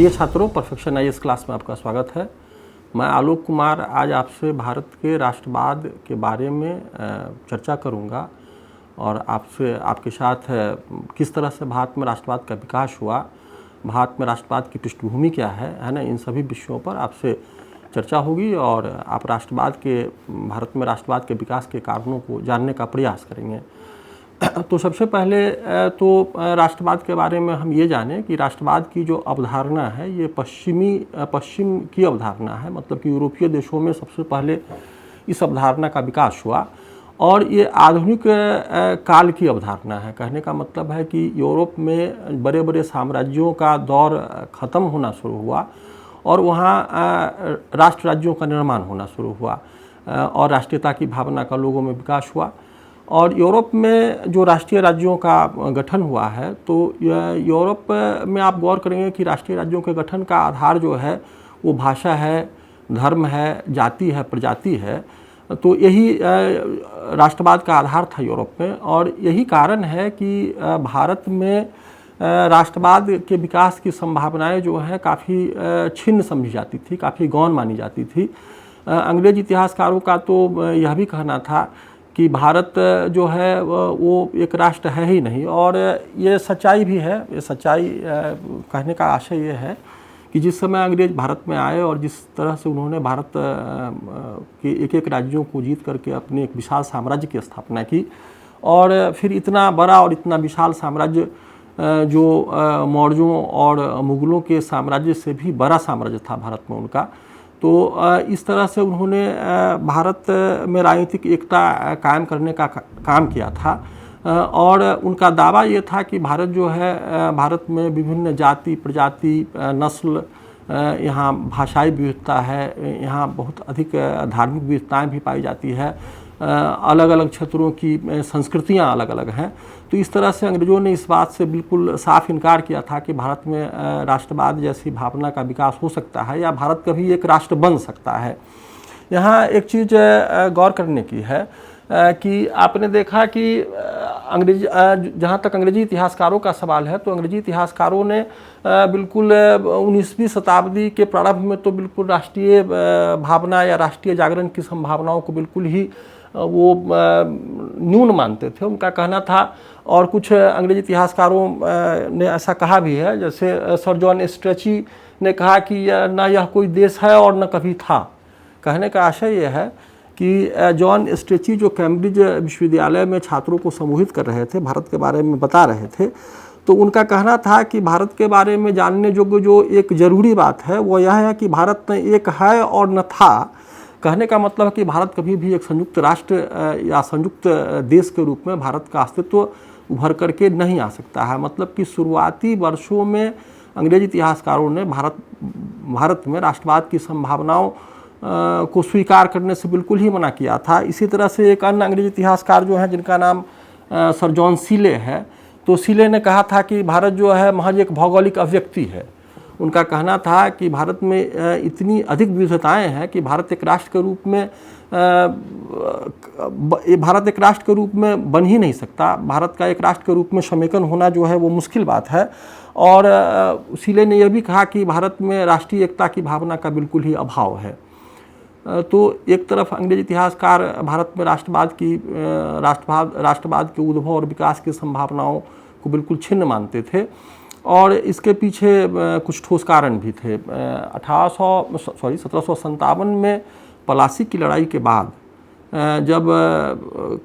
प्रिय छात्रों, perfection IAS class में आपका स्वागत है। मैं आलोक कुमार आज आपसे भारत के राष्ट्रवाद के बारे में चर्चा करूंगा और आपके साथ किस तरह से भारत में राष्ट्रवाद का विकास हुआ, भारत में राष्ट्रवाद की पृष्ठभूमि क्या है ना, इन सभी विषयों पर आपसे चर्चा होगी और आप भारत में राष्ट्रवाद के विकास के कारणों को जानने का प्रयास करेंगे। तो सबसे पहले तो राष्ट्रवाद के बारे में हम ये जानें कि राष्ट्रवाद की जो अवधारणा है ये पश्चिम की अवधारणा है, मतलब कि यूरोपीय देशों में सबसे पहले इस अवधारणा का विकास हुआ और ये आधुनिक काल की अवधारणा है। कहने का मतलब है कि यूरोप में बड़े बड़े साम्राज्यों का दौर ख़त्म होना शुरू हुआ और वहाँ राष्ट्र राज्यों का निर्माण होना शुरू हुआ और राष्ट्रीयता की भावना का लोगों में विकास हुआ। और यूरोप में जो राष्ट्रीय राज्यों का गठन हुआ है, तो यूरोप में आप गौर करेंगे कि राष्ट्रीय राज्यों के गठन का आधार जो है वो भाषा है, धर्म है, जाति है, प्रजाति है। तो यही राष्ट्रवाद का आधार था यूरोप में और यही कारण है कि भारत में राष्ट्रवाद के विकास की संभावनाएं जो है काफ़ी छिन्न समझी जाती थी, काफ़ी गौण मानी जाती थी। अंग्रेज इतिहासकारों का तो यह भी कहना था कि भारत जो है वो एक राष्ट्र है ही नहीं, और ये सच्चाई भी है। ये सच्चाई कहने का आशय ये है कि जिस समय अंग्रेज भारत में आए और जिस तरह से उन्होंने भारत के एक एक राज्यों को जीत करके अपने एक विशाल साम्राज्य की स्थापना की, और फिर इतना बड़ा और इतना विशाल साम्राज्य जो मौर्यों और मुगलों के साम्राज्य से भी बड़ा साम्राज्य था भारत में उनका, तो इस तरह से उन्होंने भारत में राजनीतिक एकता कायम करने का काम किया था। और उनका दावा ये था कि भारत जो है, भारत में विभिन्न जाति, प्रजाति, नस्ल, यहाँ भाषाई विविधता है, यहाँ बहुत अधिक धार्मिक विविधताएं भी पाई जाती है, अलग अलग क्षेत्रों की संस्कृतियाँ अलग अलग हैं। तो इस तरह से अंग्रेज़ों ने इस बात से बिल्कुल साफ इनकार किया था कि भारत में राष्ट्रवाद जैसी भावना का विकास हो सकता है या भारत कभी एक राष्ट्र बन सकता है। यहाँ एक चीज़ गौर करने की है कि आपने देखा कि जहाँ तक अंग्रेजी इतिहासकारों का सवाल है, तो अंग्रेजी इतिहासकारों ने बिल्कुल 19वीं शताब्दी के प्रारंभ में तो बिल्कुल राष्ट्रीय भावना या राष्ट्रीय जागरण की संभावनाओं को बिल्कुल ही वो न्यून मानते थे। उनका कहना था, और कुछ अंग्रेजी इतिहासकारों ने ऐसा कहा भी है, जैसे सर जॉन स्ट्रेची ने कहा कि न यह कोई देश है और न कभी था। कहने का आशय यह है कि जॉन स्ट्रेची जो कैम्ब्रिज विश्वविद्यालय में छात्रों को संबोधित कर रहे थे, भारत के बारे में बता रहे थे, तो उनका कहना था कि भारत के बारे में जानने योग्य जो एक ज़रूरी बात है वो यह है कि भारत न एक है और न था। कहने का मतलब है कि भारत कभी भी एक संयुक्त राष्ट्र या संयुक्त देश के रूप में भारत का अस्तित्व उभर करके नहीं आ सकता है। मतलब कि शुरुआती वर्षों में अंग्रेजी इतिहासकारों ने भारत में राष्ट्रवाद की संभावनाओं को स्वीकार करने से बिल्कुल ही मना किया था। इसी तरह से एक अन्य अंग्रेजी इतिहासकार जो हैं, जिनका नाम सर जॉन सीले है, तो सीले ने कहा था कि भारत जो है महज एक भौगोलिक अभिव्यक्ति है। उनका कहना था कि भारत में इतनी अधिक विविधताएं हैं कि भारत एक राष्ट्र के रूप में बन ही नहीं सकता। भारत का एक राष्ट्र के रूप में समेकन होना जो है वो मुश्किल बात है। और सीले ने यह भी कहा कि भारत में राष्ट्रीय एकता की भावना का बिल्कुल ही अभाव है। तो एक तरफ अंग्रेजी इतिहासकार भारत में राष्ट्रवाद के उद्भव और विकास की संभावनाओं को बिल्कुल छिन्न मानते थे, और इसके पीछे कुछ ठोस कारण भी थे। 1757 में पलासी की लड़ाई के बाद जब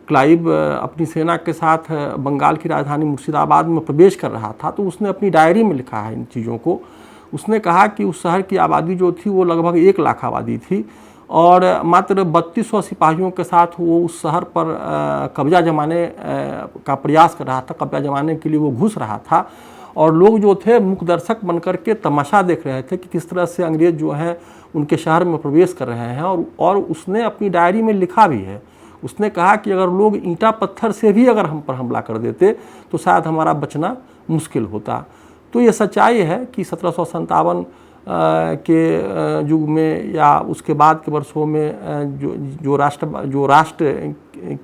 क्लाइव अपनी सेना के साथ बंगाल की राजधानी मुर्शिदाबाद में प्रवेश कर रहा था, तो उसने अपनी डायरी में लिखा है इन चीज़ों को। उसने कहा कि उस शहर की आबादी जो थी वो लगभग 1 लाख आबादी थी और मात्र 3200 सिपाहियों के साथ वो उस शहर पर कब्जा जमाने का प्रयास कर रहा था। कब्जा जमाने के लिए वो घुस रहा था और लोग जो थे मूक दर्शक बनकर के तमाशा देख रहे थे कि किस तरह से अंग्रेज जो हैं उनके शहर में प्रवेश कर रहे हैं। और उसने अपनी डायरी में लिखा भी है, उसने कहा कि अगर लोग ईंटा पत्थर से भी अगर हम पर हमला कर देते तो शायद हमारा बचना मुश्किल होता। तो ये सच्चाई है कि 1757 के युग में या उसके बाद के वर्षों में जो राष्ट्र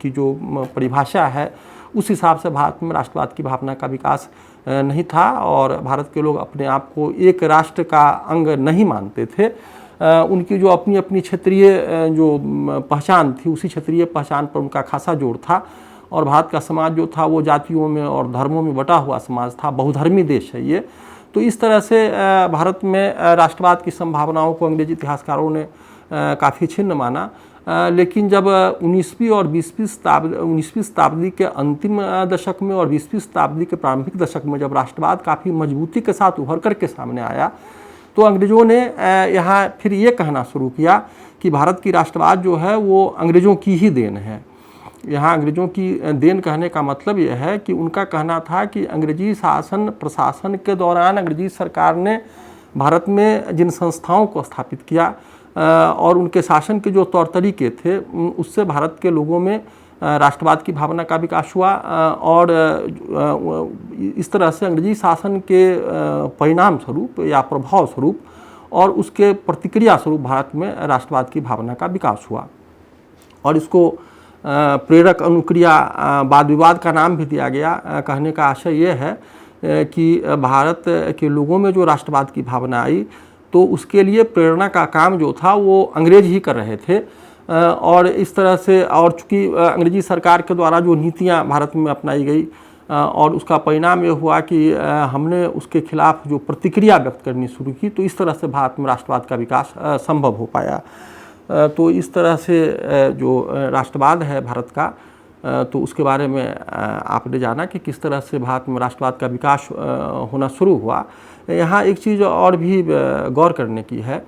की जो परिभाषा है उस हिसाब से भारत में राष्ट्रवाद की भावना का विकास नहीं था और भारत के लोग अपने आप को एक राष्ट्र का अंग नहीं मानते थे। उनकी जो अपनी अपनी क्षेत्रीय जो पहचान थी, उसी क्षेत्रीय पहचान पर उनका खासा जोर था और भारत का समाज जो था वो जातियों में और धर्मों में बटा हुआ समाज था, बहुधर्मी देश है ये। तो इस तरह से भारत में राष्ट्रवाद की संभावनाओं को अंग्रेजी इतिहासकारों ने काफ़ी छिन्न माना। लेकिन जब 19वीं और 19वीं शताब्दी के अंतिम दशक में और 20वीं शताब्दी के प्रारंभिक दशक में जब राष्ट्रवाद काफ़ी मजबूती के साथ उभर कर के सामने आया, तो अंग्रेज़ों ने यहाँ फिर ये कहना शुरू किया कि भारत की राष्ट्रवाद जो है वो अंग्रेज़ों की ही देन है। यहाँ अंग्रेज़ों की देन कहने का मतलब यह है कि उनका कहना था कि अंग्रेजी शासन प्रशासन के दौरान अंग्रेजी सरकार ने भारत में जिन संस्थाओं को स्थापित किया और उनके शासन के जो तौर तरीके थे, उससे भारत के लोगों में राष्ट्रवाद की भावना का विकास हुआ और इस तरह से अंग्रेजी शासन के परिणाम स्वरूप या प्रभाव स्वरूप और उसके प्रतिक्रिया स्वरूप भारत में राष्ट्रवाद की भावना का विकास हुआ। और इसको प्रेरक अनुक्रिया वाद विवाद का नाम भी दिया गया। कहने का आशय ये है कि भारत के लोगों में जो राष्ट्रवाद की भावना आई, तो उसके लिए प्रेरणा का काम जो था वो अंग्रेज ही कर रहे थे। और इस तरह से, और चूँकि अंग्रेजी सरकार के द्वारा जो नीतियाँ भारत में अपनाई गई और उसका परिणाम ये हुआ कि हमने उसके खिलाफ जो प्रतिक्रिया व्यक्त करनी शुरू की, तो इस तरह से भारत में राष्ट्रवाद का विकास संभव हो पाया। तो इस तरह से जो राष्ट्रवाद है भारत का, तो उसके बारे में आपने जाना कि किस तरह से भारत में राष्ट्रवाद का विकास होना शुरू हुआ। यहाँ एक चीज़ और भी गौर करने की है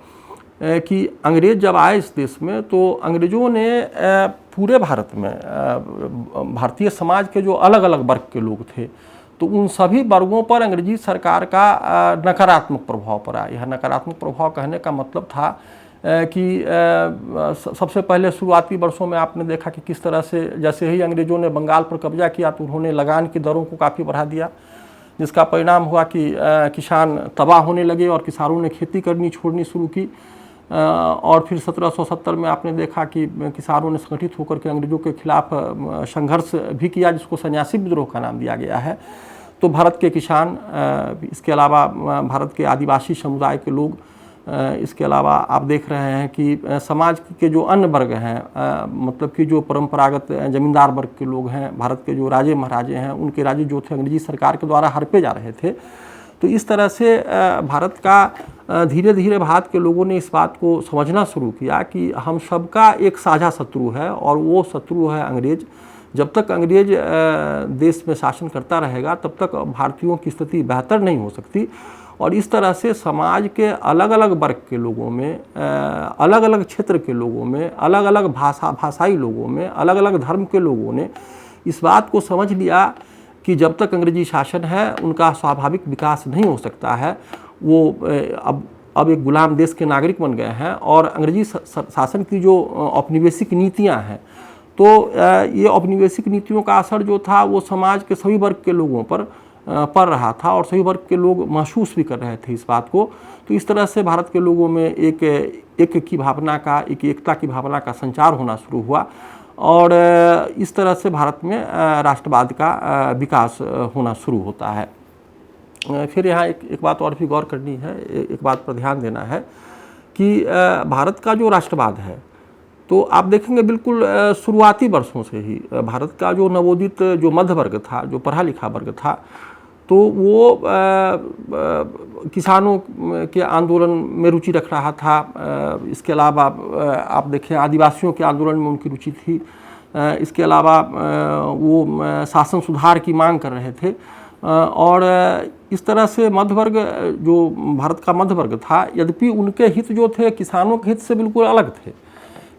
कि अंग्रेज़ जब आए इस देश में, तो अंग्रेज़ों ने पूरे भारत में भारतीय समाज के जो अलग अलग वर्ग के लोग थे, तो उन सभी वर्गों पर अंग्रेजी सरकार का नकारात्मक प्रभाव पड़ा। यह नकारात्मक प्रभाव कहने का मतलब था कि सबसे पहले शुरुआती वर्षों में आपने देखा कि किस तरह से जैसे ही अंग्रेज़ों ने बंगाल पर कब्जा किया, तो उन्होंने लगान की दरों को काफ़ी बढ़ा दिया, जिसका परिणाम हुआ कि किसान तबाह होने लगे और किसानों ने खेती करनी छोड़नी शुरू की। और फिर 1770 में आपने देखा कि किसानों ने संगठित होकर के अंग्रेज़ों के खिलाफ संघर्ष भी किया, जिसको सन्यासी विद्रोह का नाम दिया गया है। तो भारत के किसान, इसके अलावा भारत के आदिवासी समुदाय के लोग, इसके अलावा आप देख रहे हैं कि समाज के जो अन्य वर्ग हैं, मतलब कि जो परंपरागत जमींदार वर्ग के लोग हैं, भारत के जो राजे महाराजे हैं, उनके राजे जो थे अंग्रेजी सरकार के द्वारा हड़पे जा रहे थे। तो इस तरह से भारत का धीरे धीरे भारत के लोगों ने इस बात को समझना शुरू किया कि हम सबका एक साझा शत्रु है और वो शत्रु है अंग्रेज। जब तक अंग्रेज देश में शासन करता रहेगा, तब तक भारतीयों की स्थिति बेहतर नहीं हो सकती। और इस तरह से समाज के अलग अलग वर्ग के लोगों में, अलग अलग क्षेत्र के लोगों में, अलग अलग भाषाई लोगों में, अलग अलग धर्म के लोगों ने इस बात को समझ लिया कि जब तक अंग्रेजी शासन है, उनका स्वाभाविक विकास नहीं हो सकता है। वो अब एक गुलाम देश के नागरिक बन गए हैं और अंग्रेजी शासन की जो औपनिवेशिक नीतियाँ हैं, तो ये औपनिवेशिक नीतियों का असर जो था वो समाज के सभी वर्ग के लोगों पर पड़ रहा था और सभी वर्ग के लोग महसूस भी कर रहे थे इस बात को। तो इस तरह से भारत के लोगों में एक की भावना का, एक एकता की भावना का संचार होना शुरू हुआ और इस तरह से भारत में राष्ट्रवाद का विकास होना शुरू होता है। फिर यहाँ एक बात और भी गौर करनी है, एक बात पर ध्यान देना है कि भारत का जो राष्ट्रवाद है, तो आप देखेंगे बिल्कुल शुरुआती वर्षों से ही भारत का जो नवोदित जो मध्य वर्ग था, जो पढ़ा लिखा वर्ग था, तो वो किसानों के आंदोलन में रुचि रख रहा था। इसके अलावा आप देखें आदिवासियों के आंदोलन में उनकी रुचि थी। इसके अलावा वो शासन सुधार की मांग कर रहे थे और इस तरह से मध्य वर्ग, जो भारत का मध्य वर्ग था, यद्यपि उनके हित जो थे किसानों के हित से बिल्कुल अलग थे,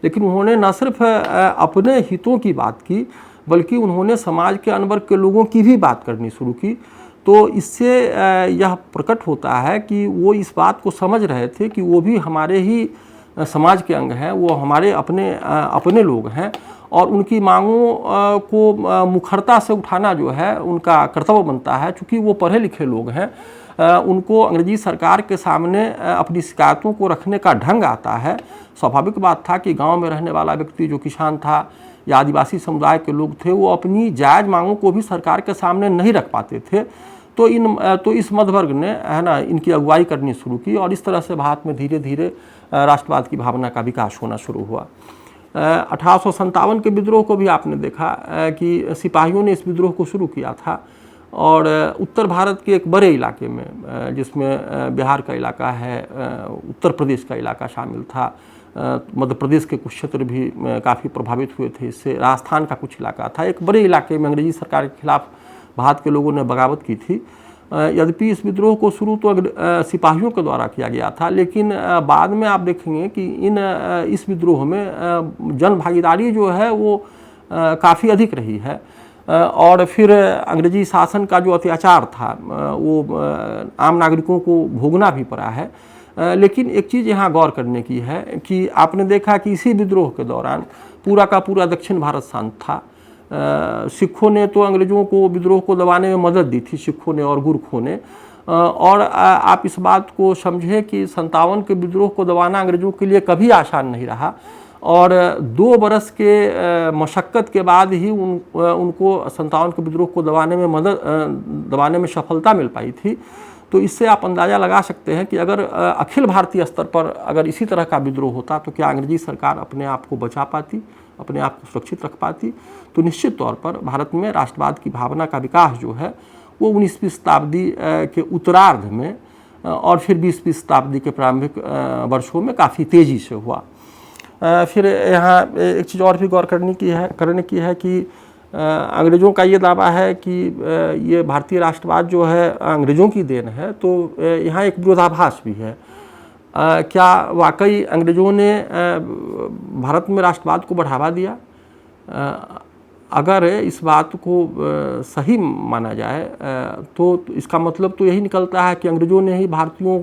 लेकिन उन्होंने न सिर्फ अपने हितों की बात की, बल्कि उन्होंने समाज के अन्य वर्ग के लोगों की भी बात करनी शुरू की। तो इससे यह प्रकट होता है कि वो इस बात को समझ रहे थे कि वो भी हमारे ही समाज के अंग हैं, वो हमारे अपने लोग हैं और उनकी मांगों को मुखरता से उठाना जो है उनका कर्तव्य बनता है। चूँकि वो पढ़े लिखे लोग हैं, उनको अंग्रेजी सरकार के सामने अपनी शिकायतों को रखने का ढंग आता है। स्वाभाविक बात था कि गांव में रहने वाला व्यक्ति जो किसान था या आदिवासी समुदाय के लोग थे वो अपनी जायज़ मांगों को भी सरकार के सामने नहीं रख पाते थे। तो इस मध्यवर्ग ने है ना इनकी अगुवाई करनी शुरू की और इस तरह से भारत में धीरे धीरे राष्ट्रवाद की भावना का विकास होना शुरू हुआ। 1857 के विद्रोह को भी आपने देखा कि सिपाहियों ने इस विद्रोह को शुरू किया था और उत्तर भारत के एक बड़े इलाके में जिसमें बिहार का इलाका है, उत्तर प्रदेश का इलाका शामिल था, मध्य प्रदेश के कुछ क्षेत्र भी काफ़ी प्रभावित हुए थे इससे, राजस्थान का कुछ इलाका था, एक बड़े इलाके में अंग्रेजी सरकार के खिलाफ भारत के लोगों ने बगावत की थी। यद्यपि इस विद्रोह को शुरू तो सिपाहियों के द्वारा किया गया था, लेकिन बाद में आप देखेंगे कि इस विद्रोह में जन भागीदारी जो है वो काफ़ी अधिक रही है और फिर अंग्रेजी शासन का जो अत्याचार था वो आम नागरिकों को भोगना भी पड़ा है। लेकिन एक चीज़ यहाँ गौर करने की है कि आपने देखा कि इसी विद्रोह के दौरान पूरा का पूरा दक्षिण भारत शांत था। सिखों ने तो अंग्रेज़ों को विद्रोह को दबाने में मदद दी थी, सिखों ने और गुरखों ने। और आप इस बात को समझें कि 57 के विद्रोह को दबाना अंग्रेज़ों के लिए कभी आसान नहीं रहा और 2 बरस के मशक्क़त के बाद ही उनको 57 के विद्रोह को दबाने में सफलता मिल पाई थी। तो इससे आप अंदाज़ा लगा सकते हैं कि अगर अखिल भारतीय स्तर पर अगर इसी तरह का विद्रोह होता तो क्या अंग्रेजी सरकार अपने आप को बचा पाती, अपने आप को सुरक्षित रख पाती। तो निश्चित तौर पर भारत में राष्ट्रवाद की भावना का विकास जो है वो 19वीं शताब्दी के उत्तरार्ध में और फिर 20वीं शताब्दी के प्रारंभिक वर्षों में काफ़ी तेज़ी से हुआ। फिर यहाँ एक चीज़ और भी गौर करने की है कि अंग्रेज़ों का ये दावा है कि ये भारतीय राष्ट्रवाद जो है अंग्रेज़ों की देन है, तो यहाँ एक विरोधाभास भी है। क्या वाकई अंग्रेज़ों ने भारत में राष्ट्रवाद को बढ़ावा दिया? अगर इस बात को सही माना जाए तो इसका मतलब तो यही निकलता है कि अंग्रेज़ों ने ही भारतीयों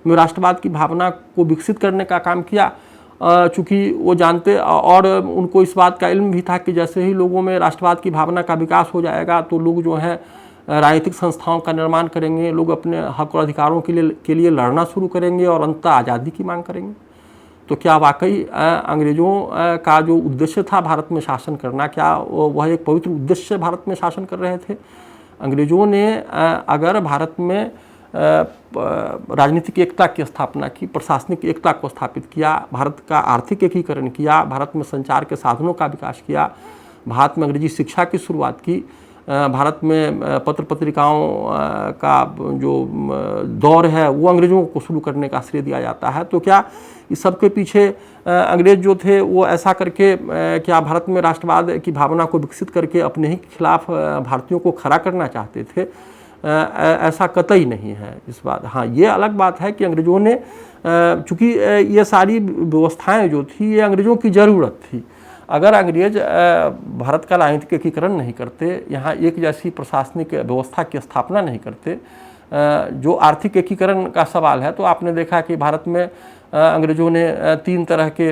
में राष्ट्रवाद की भावना को विकसित करने का काम किया, चूँकि वो जानते और उनको इस बात का इल्म भी था कि जैसे ही लोगों में राष्ट्रवाद की भावना का विकास हो जाएगा तो लोग जो हैं राजनीतिक संस्थाओं का निर्माण करेंगे, लोग अपने हक और अधिकारों के लिए लड़ना शुरू करेंगे और अंततः आज़ादी की मांग करेंगे। तो क्या वाकई अंग्रेज़ों का जो उद्देश्य था भारत में शासन करना, क्या वह एक पवित्र उद्देश्य से भारत में शासन कर रहे थे? अंग्रेज़ों ने अगर भारत में राजनीतिक एकता की स्थापना की, प्रशासनिक एकता को स्थापित किया, भारत का आर्थिक एकीकरण किया, भारत में संचार के साधनों का विकास किया, भारत में अंग्रेजी शिक्षा की शुरुआत की, भारत में पत्र पत्रिकाओं का जो दौर है वो अंग्रेज़ों को शुरू करने का श्रेय दिया जाता है। तो क्या इस सब के पीछे अंग्रेज़ जो थे वो ऐसा करके क्या भारत में राष्ट्रवाद की भावना को विकसित करके अपने ही खिलाफ भारतीयों को खड़ा करना चाहते थे? ऐसा कतई नहीं है इस बात। हाँ, ये अलग बात है कि अंग्रेज़ों ने चूँकि ये सारी व्यवस्थाएं जो थी ये अंग्रेज़ों की ज़रूरत थी। अगर अंग्रेज भारत का राजनीतिक एकीकरण नहीं करते, यहाँ एक जैसी प्रशासनिक व्यवस्था की स्थापना नहीं करते, जो आर्थिक एकीकरण का सवाल है, तो आपने देखा कि भारत में अंग्रेज़ों ने 3 तरह के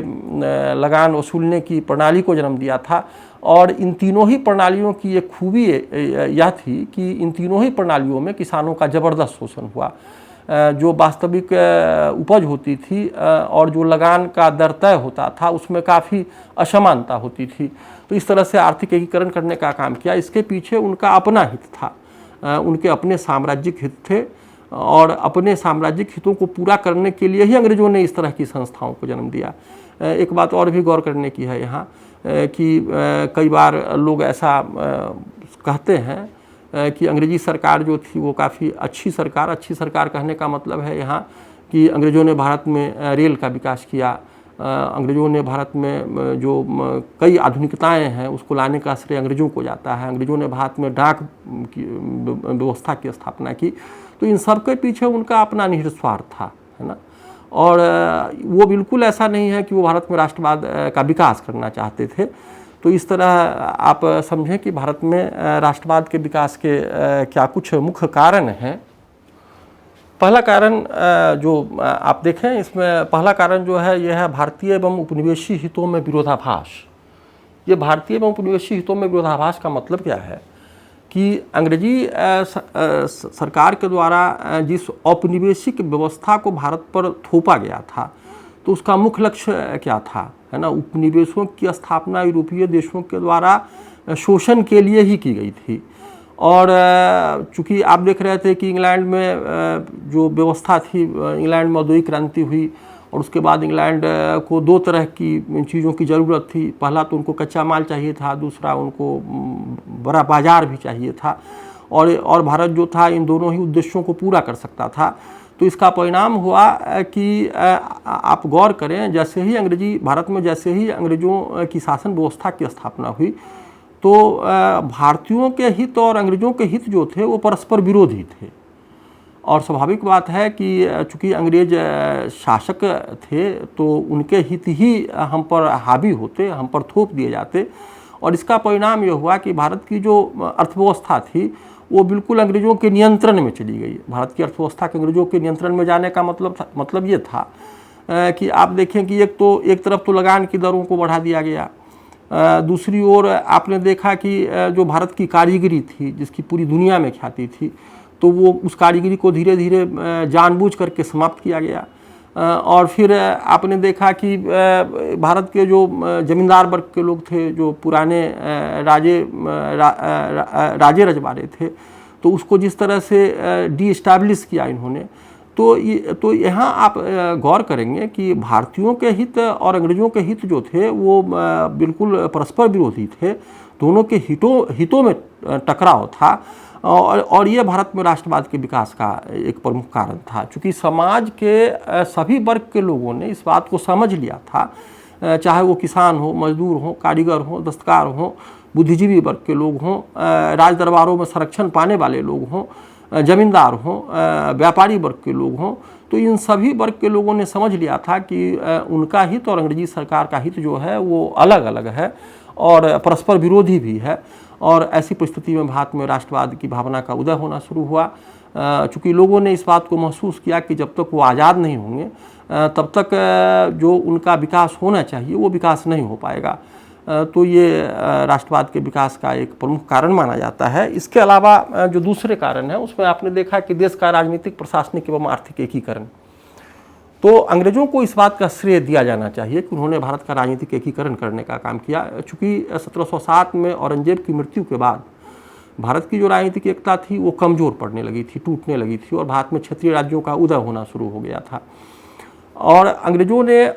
लगान वसूलने की प्रणाली को जन्म दिया था और इन तीनों ही प्रणालियों की एक खूबी यह थी कि इन तीनों ही प्रणालियों में किसानों का ज़बरदस्त शोषण हुआ। जो वास्तविक उपज होती थी और जो लगान का दर तय होता था उसमें काफ़ी असमानता होती थी। तो इस तरह से आर्थिक एकीकरण करने का काम किया। इसके पीछे उनका अपना हित था, उनके अपने साम्राज्यिक हित थे और अपने साम्राज्यिक हितों को पूरा करने के लिए ही अंग्रेज़ों ने इस तरह की संस्थाओं को जन्म दिया। एक बात और भी गौर करने की है यहाँ कि कई बार लोग ऐसा कहते हैं कि अंग्रेजी सरकार जो थी वो काफ़ी अच्छी सरकार कहने का मतलब है यहाँ कि अंग्रेज़ों ने भारत में रेल का विकास किया, अंग्रेज़ों ने भारत में जो कई आधुनिकताएं हैं उसको लाने का श्रेय अंग्रेज़ों को जाता है, अंग्रेज़ों ने भारत में डाक की व्यवस्था की स्थापना की। तो इन सब के पीछे उनका अपना निहित स्वार्थ था, है ना। और वो बिल्कुल ऐसा नहीं है कि वो भारत में राष्ट्रवाद का विकास करना चाहते थे। तो इस तरह आप समझें कि भारत में राष्ट्रवाद के विकास के क्या कुछ मुख्य कारण हैं। पहला कारण जो आप देखें इसमें पहला कारण जो है यह है भारतीय एवं उपनिवेशी हितों में विरोधाभास। ये भारतीय एवं उपनिवेशी हितों में विरोधाभास का मतलब क्या है कि अंग्रेजी सरकार के द्वारा जिस औपनिवेशिक व्यवस्था को भारत पर थोपा गया था तो उसका मुख्य लक्ष्य क्या था, है ना, उपनिवेशों की स्थापना यूरोपीय देशों के द्वारा शोषण के लिए ही की गई थी। और चूँकि आप देख रहे थे कि इंग्लैंड में जो व्यवस्था थी, इंग्लैंड में औद्योगिक क्रांति हुई और उसके बाद इंग्लैंड को दो तरह की चीज़ों की ज़रूरत थी। पहला तो उनको कच्चा माल चाहिए था, दूसरा उनको बड़ा बाज़ार भी चाहिए था, और भारत जो था इन दोनों ही उद्देश्यों को पूरा कर सकता था। तो इसका परिणाम हुआ कि आप गौर करें, जैसे ही भारत में जैसे ही अंग्रेज़ों की शासन व्यवस्था की स्थापना हुई तो भारतीयों के हित और अंग्रेज़ों के हित जो थे वो परस्पर विरोधी थे। और स्वाभाविक बात है कि चूँकि अंग्रेज शासक थे तो उनके हित ही हम पर हावी होते, हम पर थोप दिए जाते, और इसका परिणाम ये हुआ कि भारत की जो अर्थव्यवस्था थी वो बिल्कुल अंग्रेज़ों के नियंत्रण में चली गई। भारत की अर्थव्यवस्था के अंग्रेज़ों के नियंत्रण में जाने का मतलब ये था कि आप देखें कि एक तरफ तो लगान की दरों को बढ़ा दिया गया, दूसरी ओर आपने देखा कि जो भारत की कारीगरी थी जिसकी पूरी दुनिया में ख्याति थी, तो वो उस कारीगरी को धीरे धीरे जानबूझ करके समाप्त किया गया। और फिर आपने देखा कि भारत के जो जमींदार वर्ग के लोग थे, जो पुराने राजे रजवाड़े थे, तो उसको जिस तरह से डी-एस्टैब्लिश किया इन्होंने, तो यहाँ आप गौर करेंगे कि भारतीयों के हित और अंग्रेज़ों के हित जो थे वो बिल्कुल परस्पर विरोधी थे। दोनों के हितों में टकराव था, और ये भारत में राष्ट्रवाद के विकास का एक प्रमुख कारण था। चूँकि समाज के सभी वर्ग के लोगों ने इस बात को समझ लिया था, चाहे वो किसान हो, मजदूर हो, कारीगर हो, दस्तकार हो, बुद्धिजीवी वर्ग के लोग हों, राज दरबारों में संरक्षण पाने वाले लोग हों, जमींदार हों, व्यापारी वर्ग के लोग हों, तो इन सभी वर्ग के लोगों ने समझ लिया था कि उनका हित और अंग्रेजी सरकार का हित जो है वो अलग अलग है और परस्पर विरोधी भी है। और ऐसी परिस्थिति में भारत में राष्ट्रवाद की भावना का उदय होना शुरू हुआ। चूँकि लोगों ने इस बात को महसूस किया कि जब तक वो आज़ाद नहीं होंगे तब तक जो उनका विकास होना चाहिए वो विकास नहीं हो पाएगा। तो ये राष्ट्रवाद के विकास का एक प्रमुख कारण माना जाता है। इसके अलावा जो दूसरे कारण है उसमें आपने देखा कि देश का राजनीतिक, प्रशासनिक एवं आर्थिक एकीकरण। तो अंग्रेज़ों को इस बात का श्रेय दिया जाना चाहिए कि उन्होंने भारत का राजनीतिक एकीकरण करने का काम किया। चूँकि 1707 में औरंगजेब की मृत्यु के बाद भारत की जो राजनीतिक एकता थी वो कमज़ोर पड़ने लगी थी, टूटने लगी थी, और भारत में क्षेत्रीय राज्यों का उदय होना शुरू हो गया था। और अंग्रेज़ों ने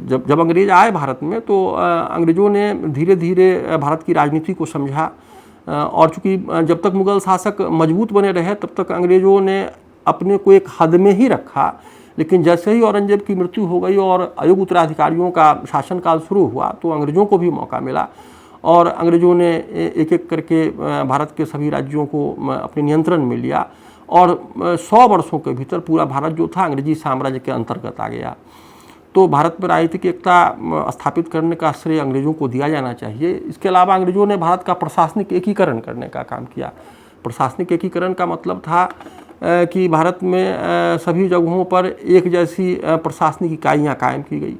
जब अंग्रेज़ आए भारत में तो अंग्रेज़ों ने धीरे धीरे भारत की राजनीति को समझा। और चूँकि जब तक मुग़ल शासक मजबूत बने रहे तब तक अंग्रेज़ों ने अपने को एक हद में ही रखा, लेकिन जैसे ही औरंगजेब की मृत्यु हो गई और अयोग्य उत्तराधिकारियों का शासनकाल शुरू हुआ तो अंग्रेज़ों को भी मौका मिला, और अंग्रेज़ों ने एक एक करके भारत के सभी राज्यों को अपने नियंत्रण में लिया, और 100 वर्षों के भीतर पूरा भारत जो था अंग्रेजी साम्राज्य के अंतर्गत आ गया। तो भारत में राजनीतिक एकता स्थापित करने का श्रेय अंग्रेज़ों को दिया जाना चाहिए। इसके अलावा अंग्रेज़ों ने भारत का प्रशासनिक एकीकरण करने का काम किया। प्रशासनिक एकीकरण का मतलब था कि भारत में सभी जगहों पर एक जैसी प्रशासनिक इकाइयाँ कायम की गई,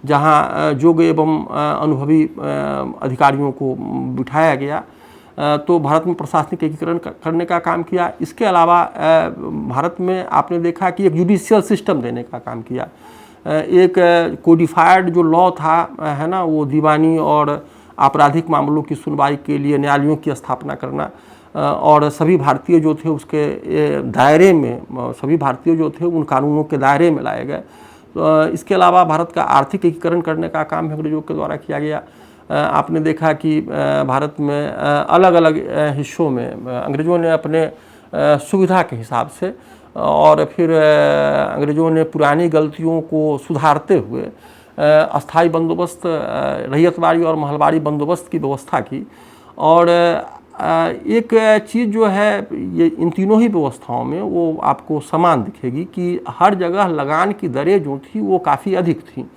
जहाँ योग्य एवं अनुभवी अधिकारियों को बिठाया गया। तो भारत में प्रशासनिक एकीकरण करने का काम किया। इसके अलावा भारत में आपने देखा कि एक जुडिशियल सिस्टम देने का काम किया। एक कोडिफाइड जो लॉ था, है ना, वो दीवानी और आपराधिक मामलों की सुनवाई के लिए न्यायालयों की स्थापना करना, और सभी भारतीय जो थे उसके दायरे में, सभी भारतीय जो थे उन कानूनों के दायरे में लाए गए। तो इसके अलावा भारत का आर्थिक एकीकरण करने का काम अंग्रेज़ों के द्वारा किया गया। आपने देखा कि भारत में अलग अलग हिस्सों में अंग्रेज़ों ने अपने सुविधा के हिसाब से, और फिर अंग्रेज़ों ने पुरानी गलतियों को सुधारते हुए अस्थाई बंदोबस्त, रैयतवाड़ी और महलवाड़ी बंदोबस्त की व्यवस्था की। और एक चीज़ जो है ये इन तीनों ही व्यवस्थाओं में वो आपको समान दिखेगी कि हर जगह लगान की दरें जो थी वो काफ़ी अधिक थी।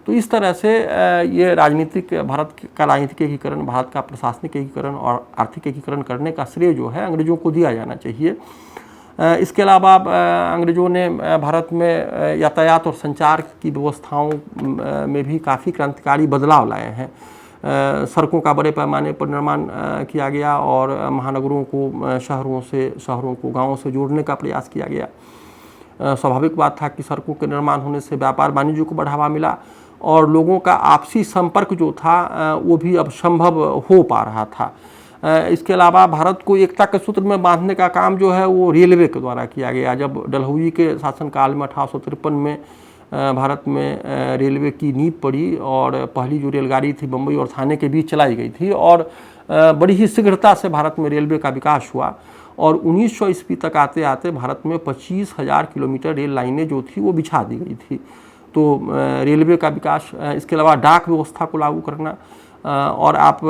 तो इस तरह से ये भारत का राजनीतिक एकीकरण, भारत का प्रशासनिक एकीकरण और आर्थिक एकीकरण करने का श्रेय जो है अंग्रेज़ों को दिया जाना चाहिए। इसके अलावा अंग्रेज़ों ने भारत में यातायात और संचार की व्यवस्थाओं में भी काफ़ी क्रांतिकारी बदलाव लाए हैं। सड़कों का बड़े पैमाने पर निर्माण किया गया, और महानगरों को शहरों को गाँवों से जोड़ने का प्रयास किया गया। स्वाभाविक बात था कि सड़कों के निर्माण होने से व्यापार वाणिज्य को बढ़ावा मिला, और लोगों का आपसी संपर्क जो था वो भी अब संभव हो पा रहा था। इसके अलावा भारत को एकता के सूत्र में बांधने का काम जो है वो रेलवे के द्वारा किया गया। जब डलहौजी के शासनकाल में 1853 में भारत में रेलवे की नींव पड़ी और पहली जो रेलगाड़ी थी बम्बई और थाने के बीच चलाई गई थी और बड़ी ही शीघ्रता से भारत में रेलवे का विकास हुआ और 1900 ईस्वी तक आते आते भारत में 25,000 किलोमीटर रेल लाइनें जो थी वो बिछा दी गई थी। तो रेलवे का विकास, इसके अलावा डाक व्यवस्था को लागू करना, और आप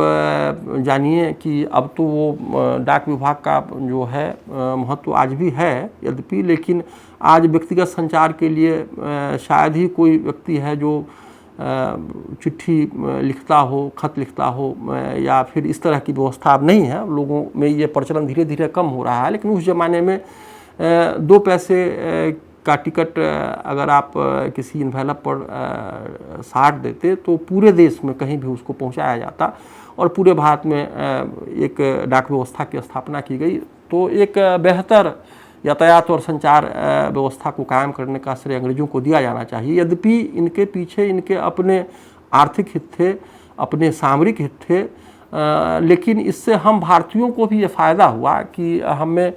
जानिए कि अब तो वो डाक विभाग का जो है महत्व आज भी है यद्यपि, लेकिन आज व्यक्तिगत संचार के लिए शायद ही कोई व्यक्ति है जो चिट्ठी लिखता हो, खत लिखता हो या फिर इस तरह की व्यवस्था अब नहीं है। लोगों में ये प्रचलन धीरे धीरे कम हो रहा है, लेकिन उस ज़माने में 2 पैसे का टिकट अगर आप किसी इन्वेलप पर साट देते तो पूरे देश में कहीं भी उसको पहुंचाया जाता और पूरे भारत में एक डाक व्यवस्था की स्थापना की गई। तो एक बेहतर यातायात और संचार व्यवस्था को कायम करने का श्रेय अंग्रेजों को दिया जाना चाहिए। यद्यपि इनके पीछे इनके अपने आर्थिक हित थे, अपने सामरिक हित थे, लेकिन इससे हम भारतीयों को भी ये फ़ायदा हुआ कि हमने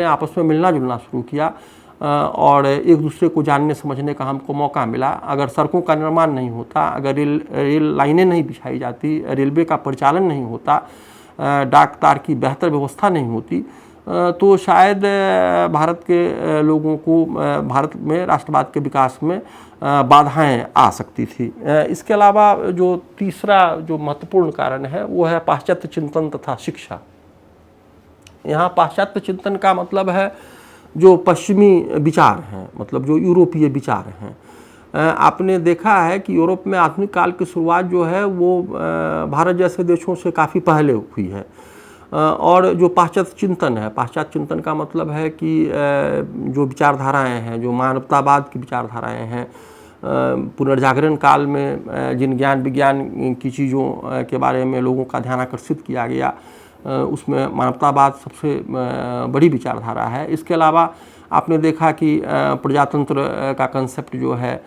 आपस में मिलना जुलना शुरू किया और एक दूसरे को जानने समझने का हमको मौका मिला। अगर सड़कों का निर्माण नहीं होता, अगर रेल लाइनें नहीं बिछाई जाती, रेलवे का परिचालन नहीं होता, डाक तार की बेहतर व्यवस्था नहीं होती, तो शायद भारत के लोगों को भारत में राष्ट्रवाद के विकास में बाधाएं आ सकती थी। इसके अलावा जो तीसरा जो महत्वपूर्ण कारण है वो है पाश्चात्य चिंतन तथा शिक्षा। यहाँ पाश्चात्य चिंतन का मतलब है जो पश्चिमी विचार हैं, मतलब जो यूरोपीय विचार हैं। आपने देखा है कि यूरोप में आधुनिक काल की शुरुआत जो है वो भारत जैसे देशों से काफ़ी पहले हुई है। और जो पाश्चात्य चिंतन है, पाश्चात्य चिंतन का मतलब है कि जो विचारधाराएं हैं, जो मानवतावाद की विचारधाराएं हैं, पुनर्जागरण काल में जिन ज्ञान विज्ञान की चीज़ों के बारे में लोगों का ध्यान आकर्षित किया गया, उसमें मानवतावाद सबसे बड़ी विचारधारा है। इसके अलावा आपने देखा कि प्रजातंत्र का कंसेप्ट जो है,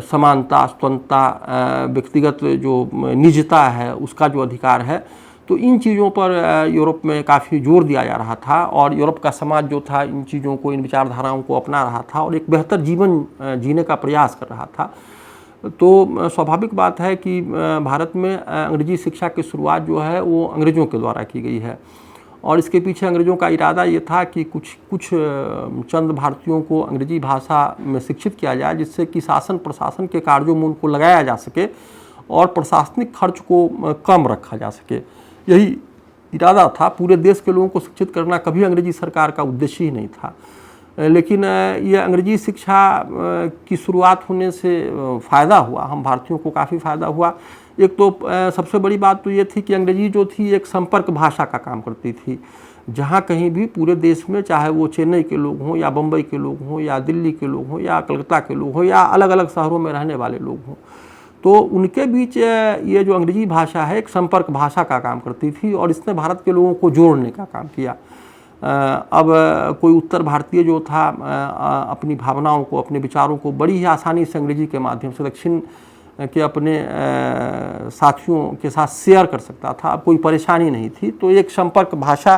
समानता, स्वतंत्रता, व्यक्तिगत जो निजता है उसका जो अधिकार है, तो इन चीज़ों पर यूरोप में काफ़ी जोर दिया जा रहा था और यूरोप का समाज जो था इन चीज़ों को, इन विचारधाराओं को अपना रहा था और एक बेहतर जीवन जीने का प्रयास कर रहा था। तो स्वाभाविक बात है कि भारत में अंग्रेजी शिक्षा की शुरुआत जो है वो अंग्रेज़ों के द्वारा की गई है और इसके पीछे अंग्रेज़ों का इरादा ये था कि कुछ चंद भारतीयों को अंग्रेजी भाषा में शिक्षित किया जाए, जिससे कि शासन प्रशासन के कार्यों में उनको लगाया जा सके और प्रशासनिक खर्च को कम रखा जा सके। यही इरादा था। पूरे देश के लोगों को शिक्षित करना कभी अंग्रेजी सरकार का उद्देश्य ही नहीं था, लेकिन ये अंग्रेजी शिक्षा की शुरुआत होने से फ़ायदा हुआ, हम भारतीयों को काफ़ी फ़ायदा हुआ। एक तो सबसे बड़ी बात तो ये थी कि अंग्रेजी जो थी एक संपर्क भाषा का काम करती थी। जहाँ कहीं भी पूरे देश में, चाहे वो चेन्नई के लोग हों या बम्बई के लोग हों या दिल्ली के लोग हों या कलकत्ता के लोग हों या अलग अलग शहरों में रहने वाले लोग हों, तो उनके बीच ये जो अंग्रेजी भाषा है एक संपर्क भाषा का काम करती थी और इसने भारत के लोगों को जोड़ने का काम किया। अब कोई उत्तर भारतीय जो था अपनी भावनाओं को, अपने विचारों को बड़ी ही आसानी से अंग्रेजी के माध्यम से दक्षिण के अपने साथियों के साथ शेयर कर सकता था। अब कोई परेशानी नहीं थी, तो एक संपर्क भाषा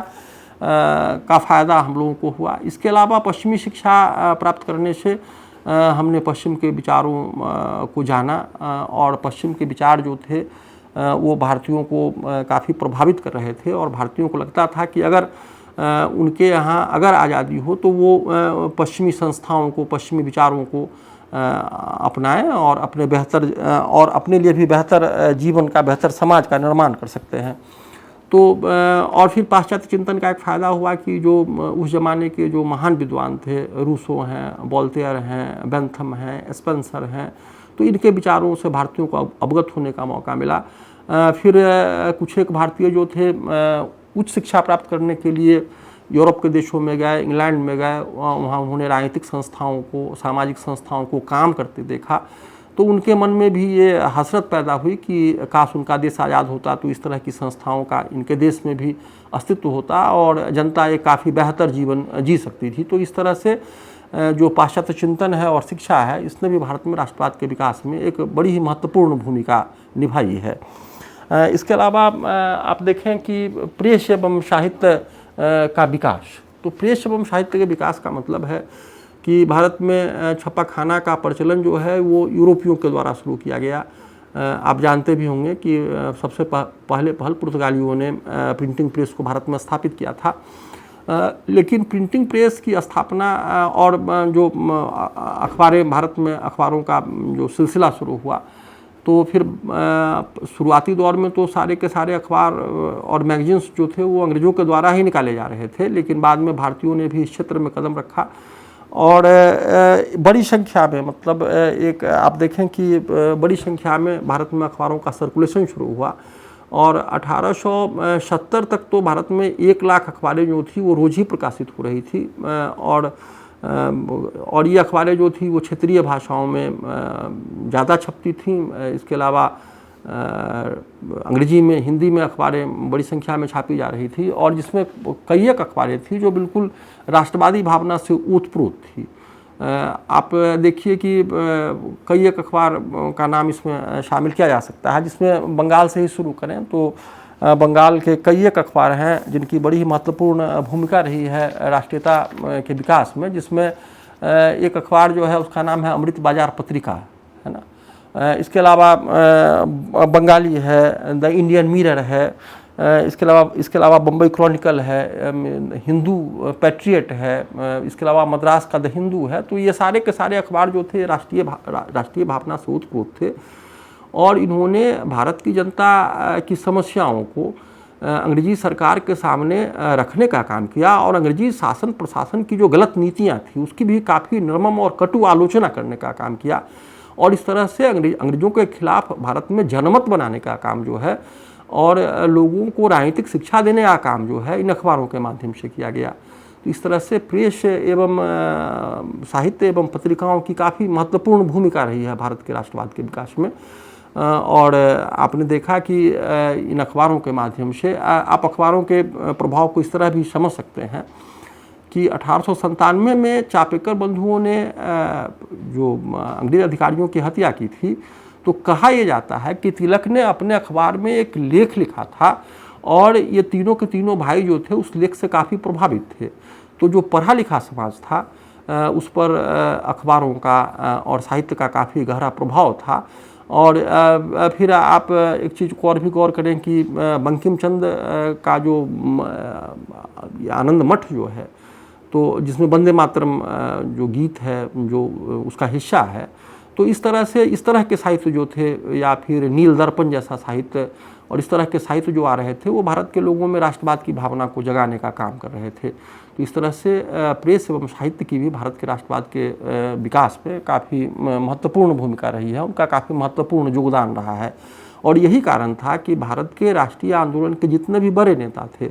का फ़ायदा हम लोगों को हुआ। इसके अलावा पश्चिमी शिक्षा प्राप्त करने से हमने पश्चिम के विचारों को जाना और पश्चिम के विचार जो थे वो भारतीयों को काफ़ी प्रभावित कर रहे थे और भारतीयों को लगता था कि अगर उनके यहाँ अगर आज़ादी हो तो वो पश्चिमी संस्थाओं को, पश्चिमी विचारों को अपनाएं और अपने बेहतर और अपने लिए भी बेहतर जीवन का, बेहतर समाज का निर्माण कर सकते हैं। तो और फिर पाश्चात्य चिंतन का एक फ़ायदा हुआ कि जो उस ज़माने के जो महान विद्वान थे, रूसो हैं, वोल्टेयर हैं, बेंथम हैं, स्पेंसर हैं, तो इनके विचारों से भारतीयों को अवगत होने का मौका मिला। फिर कुछ एक भारतीय जो थे उच्च शिक्षा प्राप्त करने के लिए यूरोप के देशों में गए, इंग्लैंड में गए, वहाँ उन्होंने राजनीतिक संस्थाओं को, सामाजिक संस्थाओं को काम करते देखा, तो उनके मन में भी ये हसरत पैदा हुई कि काश उनका देश आज़ाद होता तो इस तरह की संस्थाओं का इनके देश में भी अस्तित्व होता और जनता एक काफ़ी बेहतर जीवन जी सकती थी। तो इस तरह से जो पाश्चात्य चिंतन है और शिक्षा है, इसने भी भारत में राष्ट्रवाद के विकास में एक बड़ी ही महत्वपूर्ण भूमिका निभाई है। इसके अलावा आप देखें कि प्रेस एवं साहित्य का विकास, तो प्रेस एवं साहित्य के विकास का मतलब है कि भारत में छापाखाना का प्रचलन जो है वो यूरोपियों के द्वारा शुरू किया गया। आप जानते भी होंगे कि सबसे पहल पुर्तगालियों ने प्रिंटिंग प्रेस को भारत में स्थापित किया था। लेकिन प्रिंटिंग प्रेस की स्थापना और जो अखबारें, भारत में अखबारों का जो सिलसिला शुरू हुआ, तो फिर शुरुआती दौर में तो सारे के सारे अखबार और मैगजीन्स जो थे वो अंग्रेज़ों के द्वारा ही निकाले जा रहे थे। लेकिन बाद में भारतीयों ने भी इस क्षेत्र में कदम रखा और बड़ी संख्या में, मतलब एक आप देखें कि बड़ी संख्या में भारत में अखबारों का सर्कुलेशन शुरू हुआ और 1870 तक तो भारत में 1 लाख अखबारें जो थी वो रोज़ ही प्रकाशित हो रही थी। और ये अखबारें जो थी वो क्षेत्रीय भाषाओं में ज़्यादा छपती थीं। इसके अलावा अंग्रेजी में, हिंदी में अखबारें बड़ी संख्या में छापी जा रही थी और जिसमें कई एक अखबारें थी जो बिल्कुल राष्ट्रवादी भावना से ओतप्रोत थी। आप देखिए कि कई एक अखबार का नाम इसमें शामिल किया जा सकता है। जिसमें बंगाल से ही शुरू करें तो बंगाल के कई एक अखबार हैं जिनकी बड़ी ही महत्वपूर्ण भूमिका रही है राष्ट्रीयता के विकास में। जिसमें एक अखबार जो है उसका नाम है अमृत बाजार पत्रिका, है ना। इसके अलावा बंगाली है, द इंडियन मिरर है, इसके अलावा बम्बई क्रॉनिकल है, हिंदू पैट्रियट है, इसके अलावा मद्रास का द हिंदू है। तो ये सारे के सारे अखबार जो थे राष्ट्रीय भावना से ओतप्रोत थे और इन्होंने भारत की जनता की समस्याओं को अंग्रेजी सरकार के सामने रखने का काम किया और अंग्रेजी शासन प्रशासन की जो गलत नीतियां थी उसकी भी काफ़ी निर्मम और कटु आलोचना करने का काम किया और इस तरह से अंग्रेजों के खिलाफ भारत में जनमत बनाने का काम जो है और लोगों को राजनीतिक शिक्षा देने का काम जो है इन अखबारों के माध्यम से किया गया। तो इस तरह से प्रेस एवं साहित्य एवं पत्रिकाओं की काफ़ी महत्वपूर्ण भूमिका रही है भारत के राष्ट्रवाद के विकास में। और आपने देखा कि इन अखबारों के माध्यम से आप अखबारों के प्रभाव को इस तरह भी समझ सकते हैं कि 1897 में चापेकर बंधुओं ने जो अंग्रेज अधिकारियों की हत्या की थी, तो कहा यह जाता है कि तिलक ने अपने अखबार में एक लेख लिखा था और ये तीनों के तीनों भाई जो थे उस लेख से काफ़ी प्रभावित थे। तो जो पढ़ा लिखा समाज था उस पर अखबारों का और साहित्य का काफ़ी गहरा प्रभाव था। और फिर आप एक चीज़ को और भी गौर करें कि बंकिम चंद्र का जो आनंद मठ जो है, तो जिसमें वंदे मातरम जो गीत है जो उसका हिस्सा है, तो इस तरह के साहित्य जो थे या फिर नील दर्पण जैसा साहित्य और इस तरह के साहित्य जो आ रहे थे वो भारत के लोगों में राष्ट्रवाद की भावना को जगाने का काम कर रहे थे। तो इस तरह से प्रेस एवं साहित्य की भी भारत के राष्ट्रवाद के विकास में काफ़ी महत्वपूर्ण भूमिका रही है, उनका काफ़ी महत्वपूर्ण योगदान रहा है। और यही कारण था कि भारत के राष्ट्रीय आंदोलन के जितने भी बड़े नेता थे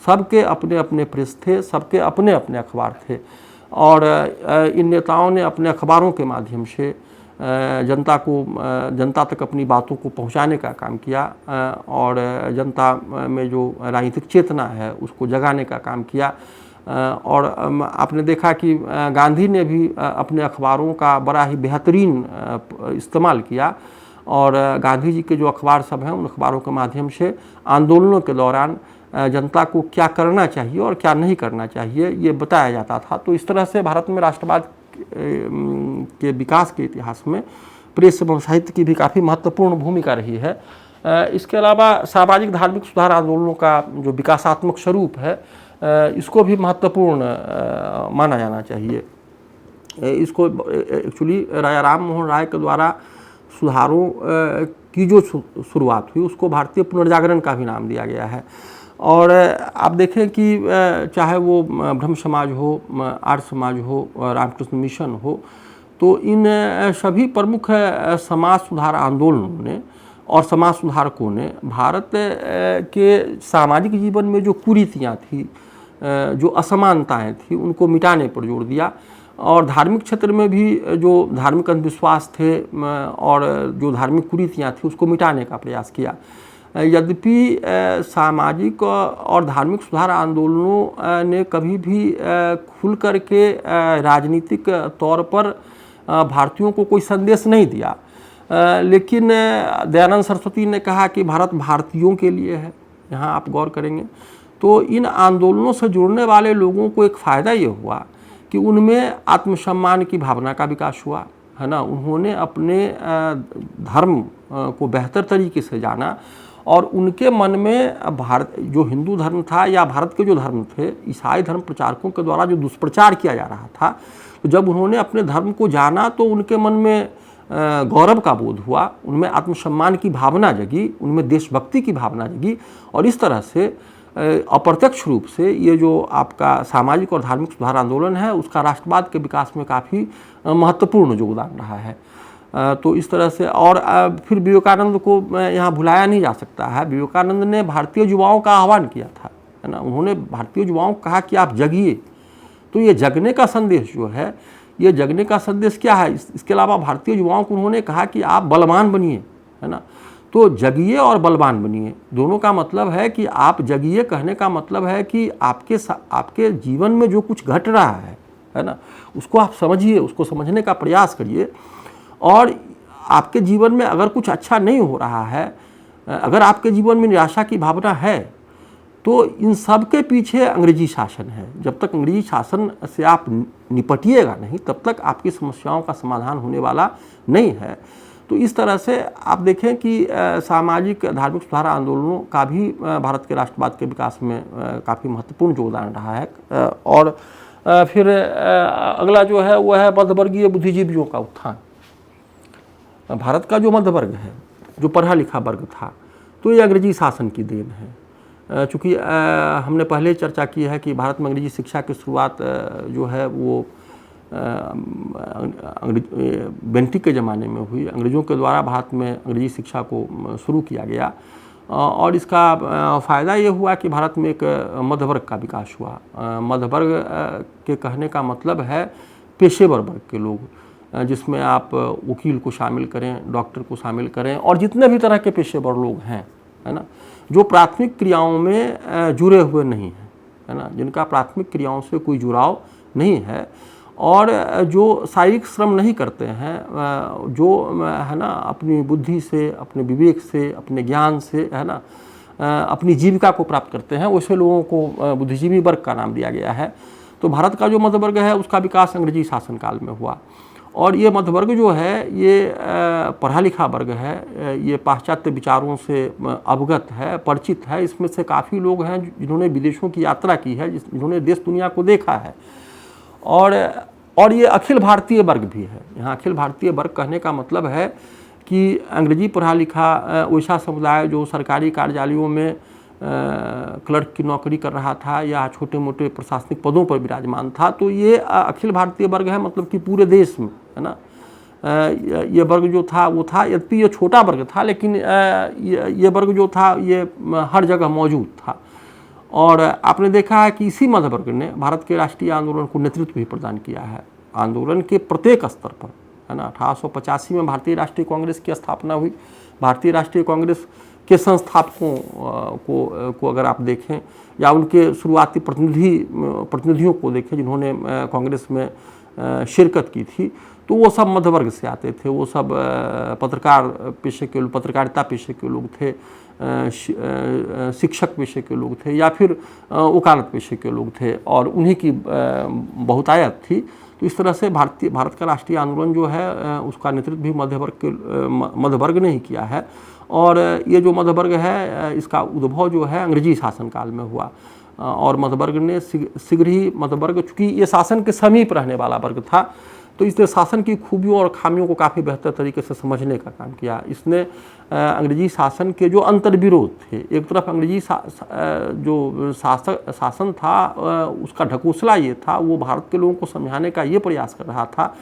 सबके अपने अपने प्रेस थे, सबके अपने अपने अखबार थे और इन नेताओं ने अपने अखबारों के माध्यम से जनता तक अपनी बातों को पहुंचाने का काम किया और जनता में जो राजनीतिक चेतना है उसको जगाने का काम किया। और आपने देखा कि गांधी ने भी अपने अखबारों का बड़ा ही बेहतरीन इस्तेमाल किया और गांधी जी के जो अखबार सब हैं उन अखबारों के माध्यम से आंदोलनों के दौरान जनता को क्या करना चाहिए और क्या नहीं करना चाहिए ये बताया जाता था। तो इस तरह से भारत में राष्ट्रवाद के विकास के इतिहास में प्रेस एवं साहित्य की भी काफ़ी महत्वपूर्ण भूमिका रही है। इसके अलावा सामाजिक धार्मिक सुधार आंदोलनों का जो विकासात्मक स्वरूप है इसको भी महत्वपूर्ण माना जाना चाहिए। इसको एक्चुअली राजा राम मोहन राय के द्वारा सुधारों की जो शुरुआत हुई उसको भारतीय पुनर्जागरण का भी नाम दिया गया है। और आप देखें कि चाहे वो ब्रह्म समाज हो, आर्य समाज हो, रामकृष्ण मिशन हो, तो इन सभी प्रमुख समाज सुधार आंदोलनों ने और समाज सुधारकों ने भारत के सामाजिक जीवन में जो कुरीतियाँ थी, जो असमानताएं थी, उनको मिटाने पर जोर दिया और धार्मिक क्षेत्र में भी जो धार्मिक अंधविश्वास थे और जो धार्मिक कुरीतियाँ थी उसको मिटाने का प्रयास किया। यद्यपि सामाजिक और धार्मिक सुधार आंदोलनों ने कभी भी खुल करके राजनीतिक तौर पर भारतीयों को कोई संदेश नहीं दिया, लेकिन दयानंद सरस्वती ने कहा कि भारत भारतीयों के लिए है। यहाँ आप गौर करेंगे तो इन आंदोलनों से जुड़ने वाले लोगों को एक फ़ायदा ये हुआ कि उनमें आत्मसम्मान की भावना का विकास हुआ, है ना। उन्होंने अपने धर्म को बेहतर तरीके से जाना और उनके मन में भारत जो हिंदू धर्म था या भारत के जो धर्म थे, ईसाई धर्म प्रचारकों के द्वारा जो दुष्प्रचार किया जा रहा था, तो जब उन्होंने अपने धर्म को जाना तो उनके मन में गौरव का बोध हुआ, उनमें आत्मसम्मान की भावना जगी, उनमें देशभक्ति की भावना जगी और इस तरह से अप्रत्यक्ष रूप से ये जो आपका सामाजिक और धार्मिक सुधार आंदोलन है उसका राष्ट्रवाद के विकास में काफ़ी महत्वपूर्ण योगदान रहा है। तो इस तरह से और फिर विवेकानंद को यहाँ भुलाया नहीं जा सकता है। विवेकानंद ने भारतीय युवाओं का आह्वान किया था, है ना। उन्होंने भारतीय युवाओं को कहा कि आप जगिए। तो ये जगने का संदेश जो है, ये जगने का संदेश क्या है? इसके अलावा भारतीय युवाओं को उन्होंने कहा कि आप बलवान बनिए, है ना। तो जगिए और बलवान बनिए, दोनों का मतलब है कि आप जगिए कहने का मतलब है कि आपके जीवन में जो कुछ घट रहा है ना, उसको आप समझिए, उसको समझने का प्रयास करिए। और आपके जीवन में अगर कुछ अच्छा नहीं हो रहा है, अगर आपके जीवन में निराशा की भावना है, तो इन सब के पीछे अंग्रेजी शासन है। जब तक अंग्रेजी शासन से आप निपटिएगा नहीं, तब तक आपकी समस्याओं का समाधान होने वाला नहीं है। तो इस तरह से आप देखें कि सामाजिक धार्मिक सुधार आंदोलनों का भी भारत के राष्ट्रवाद के विकास में काफ़ी महत्वपूर्ण योगदान रहा है। और फिर अगला जो है वह है मध्यवर्गीय बुद्धिजीवियों का उत्थान। भारत का जो मध्य वर्ग है, जो पढ़ा लिखा वर्ग था, तो ये अंग्रेजी शासन की देन है। चूँकि हमने पहले चर्चा की है कि भारत में अंग्रेजी शिक्षा की शुरुआत जो है वो बेंटिक के ज़माने में हुई। अंग्रेज़ों के द्वारा भारत में अंग्रेजी शिक्षा को शुरू किया गया और इसका फ़ायदा ये हुआ कि भारत में एक मध्य वर्ग का विकास हुआ। मध्य वर्ग के कहने का मतलब है पेशेवर वर्ग के लोग, जिसमें आप वकील को शामिल करें, डॉक्टर को शामिल करें और जितने भी तरह के पेशेवर लोग हैं, है ना, जो प्राथमिक क्रियाओं में जुड़े हुए नहीं हैं, है ना, जिनका प्राथमिक क्रियाओं से कोई जुड़ाव नहीं है और जो शारीरिक श्रम नहीं करते हैं, जो है ना अपनी बुद्धि से, अपने विवेक से, अपने ज्ञान से, है ना, अपनी जीविका को प्राप्त करते हैं, वैसे लोगों को बुद्धिजीवी वर्ग का नाम दिया गया है। तो भारत का जो मध्य वर्ग है उसका विकास अंग्रेजी शासनकाल में हुआ और ये मध्य वर्ग जो है ये पढ़ा लिखा वर्ग है, ये पाश्चात्य विचारों से अवगत है, परिचित है। इसमें से काफ़ी लोग हैं जिन्होंने विदेशों की यात्रा की है, जिन्होंने देश दुनिया को देखा है और ये अखिल भारतीय वर्ग भी है। यहाँ अखिल भारतीय वर्ग कहने का मतलब है कि अंग्रेजी पढ़ा लिखा वैसा समुदाय जो सरकारी कार्यालयों में क्लर्क की नौकरी कर रहा था या छोटे मोटे प्रशासनिक पदों पर विराजमान था, तो ये अखिल भारतीय वर्ग है, मतलब कि पूरे देश में, है ना। ये वर्ग जो था वो था, यद्यपि ये छोटा वर्ग था, लेकिन ये वर्ग जो था ये हर जगह मौजूद था। और आपने देखा है कि इसी मध्य वर्ग ने भारत के राष्ट्रीय आंदोलन को नेतृत्व भी प्रदान किया है, आंदोलन के प्रत्येक स्तर पर, है ना। 1885 में भारतीय राष्ट्रीय कांग्रेस की स्थापना हुई। भारतीय राष्ट्रीय कांग्रेस के संस्थापकों को अगर आप देखें या उनके शुरुआती प्रतिनिधियों को देखें जिन्होंने कांग्रेस में शिरकत की थी, तो वो सब मध्य वर्ग से आते थे। वो सब पत्रकारिता पेशे के लोग थे, शिक्षक पेशे के लोग थे या फिर वकालत पेशे के लोग थे और उन्हीं की बहुतायत थी। तो इस तरह से भारत का राष्ट्रीय आंदोलन जो है उसका नेतृत्व भी मध्य वर्ग ने ही किया है। और ये जो मध्य वर्ग है इसका उद्भव जो है अंग्रेजी शासनकाल में हुआ और मध्य वर्ग ने शीघ्र ही मध्य वर्ग, चूँकि ये शासन के समीप रहने वाला वर्ग था, तो इसने शासन की खूबियों और खामियों को काफ़ी बेहतर तरीके से समझने का काम किया। इसने अंग्रेजी शासन के जो अंतर्विरोध थे, एक तरफ अंग्रेजी जो शासन था उसका ढकोसला ये था, वो भारत के लोगों को समझाने का ये प्रयास कर रहा था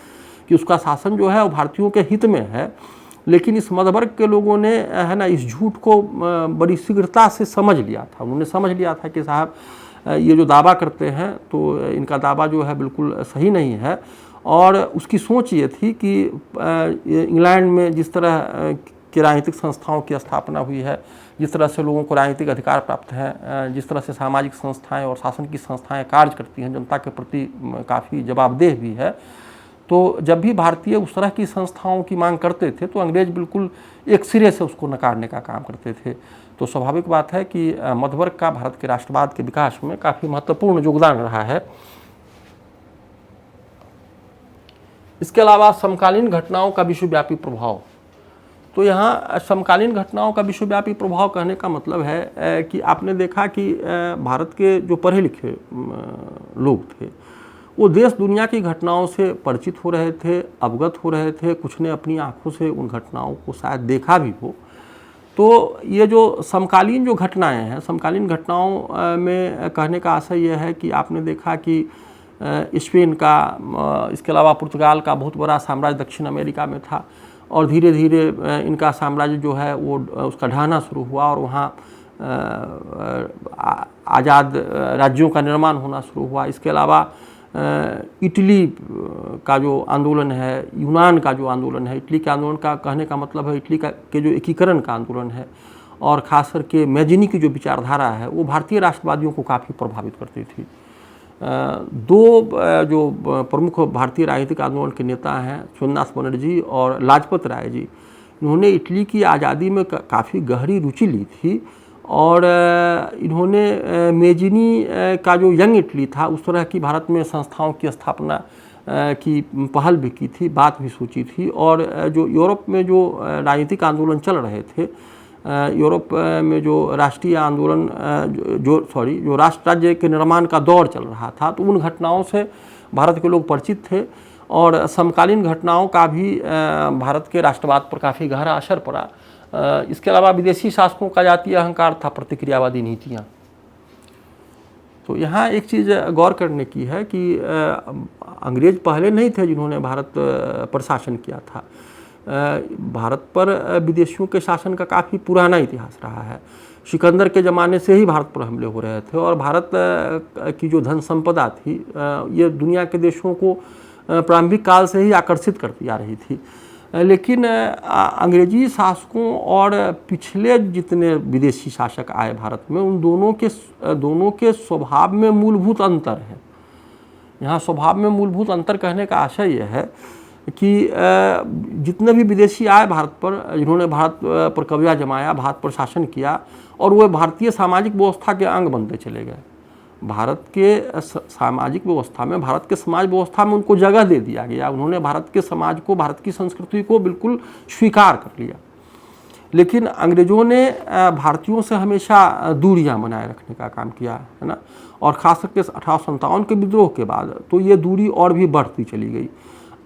कि उसका शासन जो है वो भारतीयों के हित में है, लेकिन इस मध्य वर्ग के लोगों ने, है ना, इस झूठ को बड़ी शीघ्रता से समझ लिया था। उन्होंने समझ लिया था कि साहब ये जो दावा करते हैं तो इनका दावा जो है बिल्कुल सही नहीं है। और उसकी सोच ये थी कि इंग्लैंड में जिस तरह की राजनीतिक संस्थाओं की स्थापना हुई है, जिस तरह से लोगों को राजनीतिक अधिकार प्राप्त हैं, जिस तरह से सामाजिक संस्थाएं और शासन की संस्थाएं कार्य करती हैं, जनता के प्रति काफ़ी जवाबदेह भी है। तो जब भी भारतीय उस तरह की संस्थाओं की मांग करते थे तो अंग्रेज बिल्कुल एक सिरे से उसको नकारने का काम करते थे। तो स्वाभाविक बात है कि मध्य वर्ग का भारत के राष्ट्रवाद के विकास में काफ़ी महत्वपूर्ण योगदान रहा है। इसके अलावा समकालीन घटनाओं का विश्वव्यापी प्रभाव, तो यहाँ समकालीन घटनाओं का विश्वव्यापी प्रभाव कहने का मतलब है कि आपने देखा कि भारत के जो पढ़े लिखे लोग थे वो देश दुनिया की घटनाओं से परिचित हो रहे थे, अवगत हो रहे थे, कुछ ने अपनी आंखों से उन घटनाओं को शायद देखा भी हो। तो ये जो समकालीन जो घटनाएं हैं, समकालीन घटनाओं में कहने का आशय यह है कि आपने देखा कि स्पेन का, इसके अलावा पुर्तगाल का बहुत बड़ा साम्राज्य दक्षिण अमेरिका में था और धीरे धीरे इनका साम्राज्य जो है वो उसका ढहना शुरू हुआ और वहाँ आज़ाद राज्यों का निर्माण होना शुरू हुआ। इसके अलावा इटली का जो आंदोलन है, यूनान का जो आंदोलन है, इटली के आंदोलन का कहने का मतलब है इटली के जो एकीकरण का आंदोलन है और ख़ास करके मैजिनी की जो विचारधारा है वो भारतीय राष्ट्रवादियों को काफ़ी प्रभावित करती थी। दो जो प्रमुख भारतीय राजनीतिक आंदोलन के नेता हैं, सुभाष बनर्जी और लाजपत राय जी, इन्होंने इटली की आज़ादी में काफ़ी गहरी रुचि ली थी और इन्होंने मेजिनी का जो यंग इटली था उस तरह की भारत में संस्थाओं की स्थापना की पहल भी की थी, बात भी सोची थी। और जो यूरोप में जो राजनीतिक आंदोलन चल रहे थे, यूरोप में जो राष्ट्रीय आंदोलन जो राष्ट्र राज्य के निर्माण का दौर चल रहा था, तो उन घटनाओं से भारत के लोग परिचित थे और समकालीन घटनाओं का भी भारत के राष्ट्रवाद पर काफ़ी गहरा असर पड़ा। इसके अलावा विदेशी शासकों का जातीय अहंकार था, प्रतिक्रियावादी नीतियाँ। तो यहाँ एक चीज़ गौर करने की है कि अंग्रेज पहले नहीं थे जिन्होंने भारत पर शासन किया था। भारत पर विदेशियों के शासन का काफ़ी पुराना इतिहास रहा है। सिकंदर के ज़माने से ही भारत पर हमले हो रहे थे और भारत की जो धन संपदा थी ये दुनिया के देशों को प्रारंभिक काल से ही आकर्षित करती आ रही थी। लेकिन अंग्रेजी शासकों और पिछले जितने विदेशी शासक आए भारत में, उन दोनों के स्वभाव में मूलभूत अंतर है। यहाँ स्वभाव में मूलभूत अंतर कहने का आशय यह है कि जितने भी विदेशी आए भारत पर, जिन्होंने भारत पर कब्जा जमाया, भारत पर शासन किया और वो भारतीय सामाजिक व्यवस्था के अंग बनते चले गए। भारत के सामाजिक व्यवस्था में, भारत के समाज व्यवस्था में उनको जगह दे दिया गया। उन्होंने भारत के समाज को, भारत की संस्कृति को बिल्कुल स्वीकार कर लिया। लेकिन अंग्रेज़ों ने भारतीयों से हमेशा दूरियां बनाए रखने का काम किया, है ना। और ख़ास करके 1857 के विद्रोह के बाद तो ये दूरी और भी बढ़ती चली गई।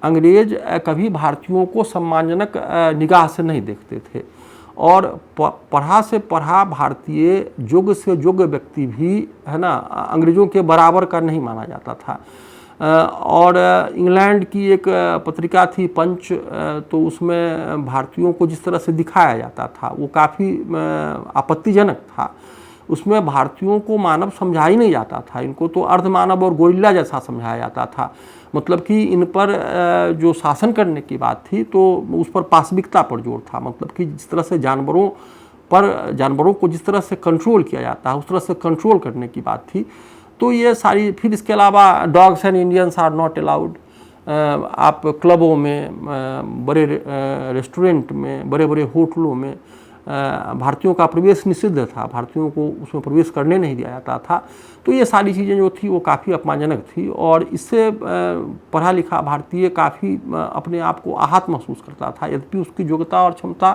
अंग्रेज कभी भारतीयों को सम्मानजनक निगाह से नहीं देखते थे और पढ़ा से पढ़ा भारतीय, योग्य से योग्य व्यक्ति भी, है ना, अंग्रेज़ों के बराबर का नहीं माना जाता था। और इंग्लैंड की एक पत्रिका थी पंच, तो उसमें भारतीयों को जिस तरह से दिखाया जाता था वो काफ़ी आपत्तिजनक था। उसमें भारतीयों को मानव समझा ही नहीं जाता था, इनको तो अर्धमानव और गोरिल्ला जैसा समझाया जाता था। मतलब कि इन पर जो शासन करने की बात थी तो उस पर पाशविकता पर जोर था। मतलब कि जिस तरह से जानवरों को जिस तरह से कंट्रोल किया जाता है उस तरह से कंट्रोल करने की बात थी। तो ये सारी, फिर इसके अलावा dogs and Indians are not allowed. आप क्लबों में, बड़े रेस्टोरेंट में, बड़े बड़े होटलों में भारतीयों का प्रवेश निषिद्ध था, भारतीयों को उसमें प्रवेश करने नहीं दिया जाता था। तो ये सारी चीज़ें जो थी वो काफ़ी अपमानजनक थी और इससे पढ़ा लिखा भारतीय काफ़ी अपने आप को आहत महसूस करता था। यद्यपि उसकी योग्यता और क्षमता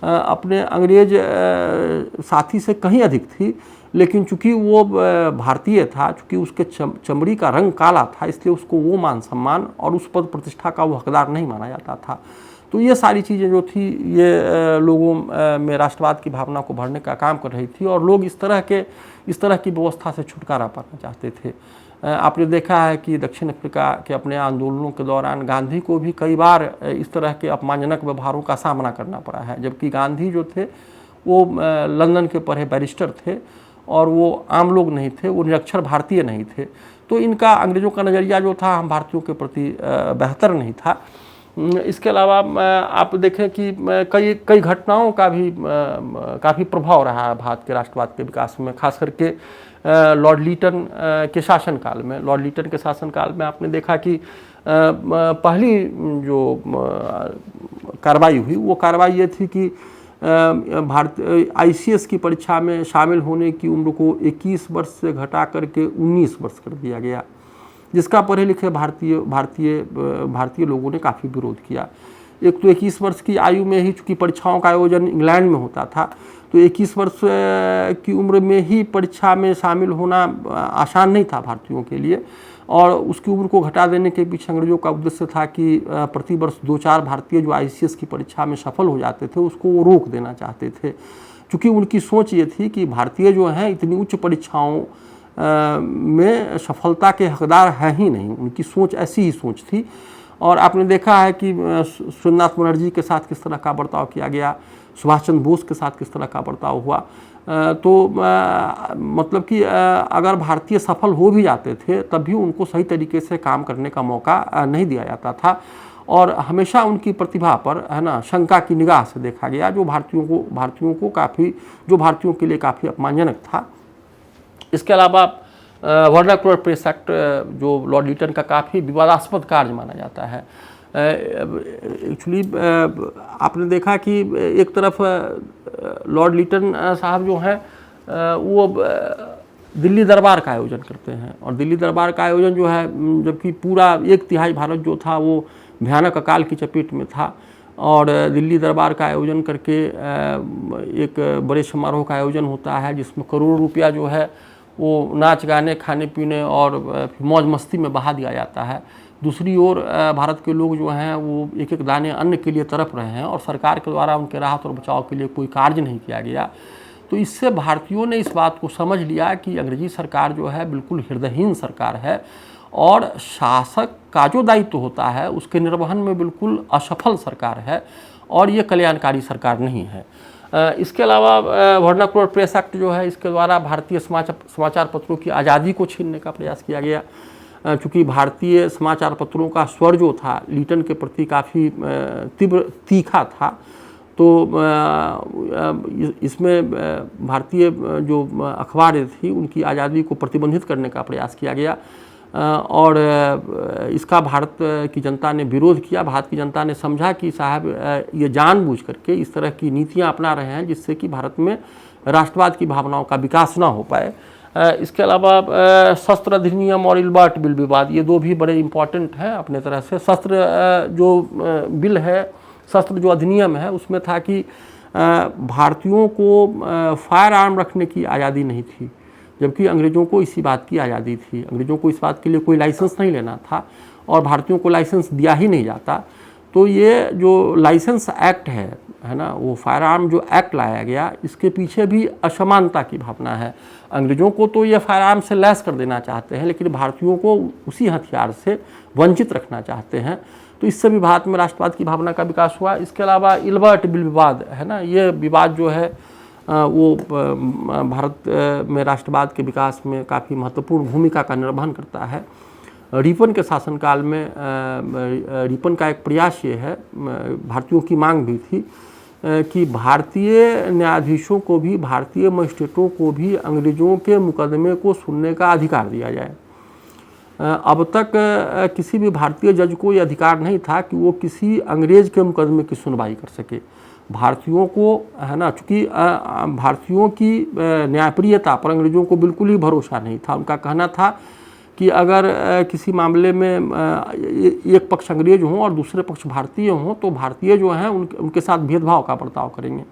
अपने अंग्रेज साथी से कहीं अधिक थी, लेकिन चूँकि वो भारतीय था, चूँकि उसके चमड़ी का रंग काला था, इसलिए उसको वो मान सम्मान और उस पद प्रतिष्ठा का वो हकदार नहीं माना जाता था। तो ये सारी चीज़ें जो थी ये लोगों में राष्ट्रवाद की भावना को भरने का काम कर रही थी और लोग इस तरह की व्यवस्था से छुटकारा पाना चाहते थे। आपने देखा है कि दक्षिण अफ्रीका के अपने आंदोलनों के दौरान गांधी को भी कई बार इस तरह के अपमानजनक व्यवहारों का सामना करना पड़ा है, जबकि गांधी जो थे वो लंदन के पढ़े बैरिस्टर थे और वो आम लोग नहीं थे, वो निरक्षर भारतीय नहीं थे। तो इनका, अंग्रेज़ों का नज़रिया जो था हम भारतीयों के प्रति बेहतर नहीं था। इसके अलावा आप देखें कि कई कई घटनाओं का भी काफ़ी प्रभाव रहा है भारत के राष्ट्रवाद के विकास में, खास करके लॉर्ड लीटन के शासनकाल में। लॉर्ड लीटन के शासनकाल में आपने देखा कि पहली जो कार्रवाई हुई वो कार्रवाई ये थी कि भारत ICS की परीक्षा में शामिल होने की उम्र को 21 वर्ष से घटा करके 19 वर्ष कर दिया गया, जिसका पढ़े लिखे भारतीय लोगों ने काफ़ी विरोध किया। एक तो 21 वर्ष की आयु में ही, चूँकि परीक्षाओं का आयोजन इंग्लैंड में होता था, तो 21 वर्ष की उम्र में ही परीक्षा में शामिल होना आसान नहीं था भारतीयों के लिए, और उसकी उम्र को घटा देने के पीछे अंग्रेजों का उद्देश्य था कि प्रति वर्ष 2-4 भारतीय जो ICS की परीक्षा में सफल हो जाते थे उसको वो रोक देना चाहते थे, क्योंकि उनकी सोच ये थी कि भारतीय जो हैं इतनी उच्च परीक्षाओं में सफलता के हकदार हैं ही नहीं। उनकी सोच ऐसी ही सोच थी। और आपने देखा है कि सुरेंद्रनाथ बनर्जी के साथ किस तरह का बर्ताव किया गया, सुभाष चंद्र बोस के साथ किस तरह का बर्ताव हुआ। तो मतलब कि अगर भारतीय सफल हो भी जाते थे तब भी उनको सही तरीके से काम करने का मौका नहीं दिया जाता था, और हमेशा उनकी प्रतिभा पर, है ना, शंका की निगाह से देखा गया, जो भारतीयों के लिए काफ़ी अपमानजनक था। इसके अलावा वर्नाकुलर प्रेस एक्ट, जो लॉर्ड लीटन का काफ़ी विवादास्पद कार्य माना जाता है। एक्चुअली आपने देखा कि एक तरफ लॉर्ड लीटन साहब जो हैं वो दिल्ली दरबार का आयोजन करते हैं, और दिल्ली दरबार का आयोजन जो है, जबकि पूरा 1/3 भारत जो था वो भयानक अकाल की चपेट में था, और दिल्ली दरबार का आयोजन करके एक बड़े समारोह का आयोजन होता है जिसमें करोड़ों रुपया जो है वो नाच गाने, खाने पीने और मौज मस्ती में बहा दिया जाता है। दूसरी ओर भारत के लोग जो हैं वो एक एक दाने अन्न के लिए तड़प रहे हैं, और सरकार के द्वारा उनके राहत और बचाव के लिए कोई कार्य नहीं किया गया। तो इससे भारतीयों ने इस बात को समझ लिया कि अंग्रेजी सरकार जो है बिल्कुल हृदयहीन सरकार है, और शासक का जो दायित्व होता है उसके निर्वहन में बिल्कुल असफल सरकार है, और ये कल्याणकारी सरकार नहीं है। इसके अलावा वर्नाकुलर प्रेस एक्ट जो है, इसके द्वारा भारतीय समाचार पत्रों की आज़ादी को छीनने का प्रयास किया गया। चूँकि भारतीय समाचार पत्रों का स्वर जो था लीटन के प्रति काफ़ी तीखा था, तो इसमें भारतीय जो अखबारें थी उनकी आज़ादी को प्रतिबंधित करने का प्रयास किया गया, और इसका भारत की जनता ने विरोध किया। भारत की जनता ने समझा कि साहब ये जानबूझ करके इस तरह की नीतियां अपना रहे हैं जिससे कि भारत में राष्ट्रवाद की भावनाओं का विकास ना हो पाए। इसके अलावा शस्त्र अधिनियम और इल्बर्ट बिल विवाद, ये दो भी बड़े इम्पॉर्टेंट हैं अपने तरह से। शस्त्र जो बिल है, शस्त्र जो अधिनियम है, उसमें था कि भारतीयों को फायर आर्म रखने की आज़ादी नहीं थी, जबकि अंग्रेज़ों को इसी बात की आज़ादी थी। अंग्रेज़ों को इस बात के लिए कोई लाइसेंस नहीं लेना था, और भारतीयों को लाइसेंस दिया ही नहीं जाता। तो ये जो लाइसेंस एक्ट है ना, वो फायर आर्म जो एक्ट लाया गया, इसके पीछे भी असमानता की भावना है। अंग्रेज़ों को तो ये फायर आर्म से लैस कर देना चाहते हैं, लेकिन भारतीयों को उसी हथियार से वंचित रखना चाहते हैं। तो इससे भी भारत में राष्ट्रवाद की भावना का विकास हुआ। इसके अलावा इल्बर्ट बिल विवाद है ना, ये विवाद जो है वो भारत में राष्ट्रवाद के विकास में काफ़ी महत्वपूर्ण भूमिका का निर्वहन करता है। रिपन के शासनकाल में रिपन का एक प्रयास ये है, भारतीयों की मांग भी थी कि भारतीय न्यायाधीशों को भी, भारतीय मजिस्ट्रेटों को भी अंग्रेज़ों के मुकदमे को सुनने का अधिकार दिया जाए। अब तक किसी भी भारतीय जज को ये अधिकार नहीं था कि वो किसी अंग्रेज़ के मुकदमे की सुनवाई कर सके। भारतीयों को, है ना, चूँकि भारतीयों की न्यायप्रियता पर अंग्रेज़ों को बिल्कुल ही भरोसा नहीं था। उनका कहना था कि अगर किसी मामले में एक पक्ष अंग्रेज हों और दूसरे पक्ष भारतीय हों, तो भारतीय जो हैं उनके साथ भेदभाव का बर्ताव करेंगे।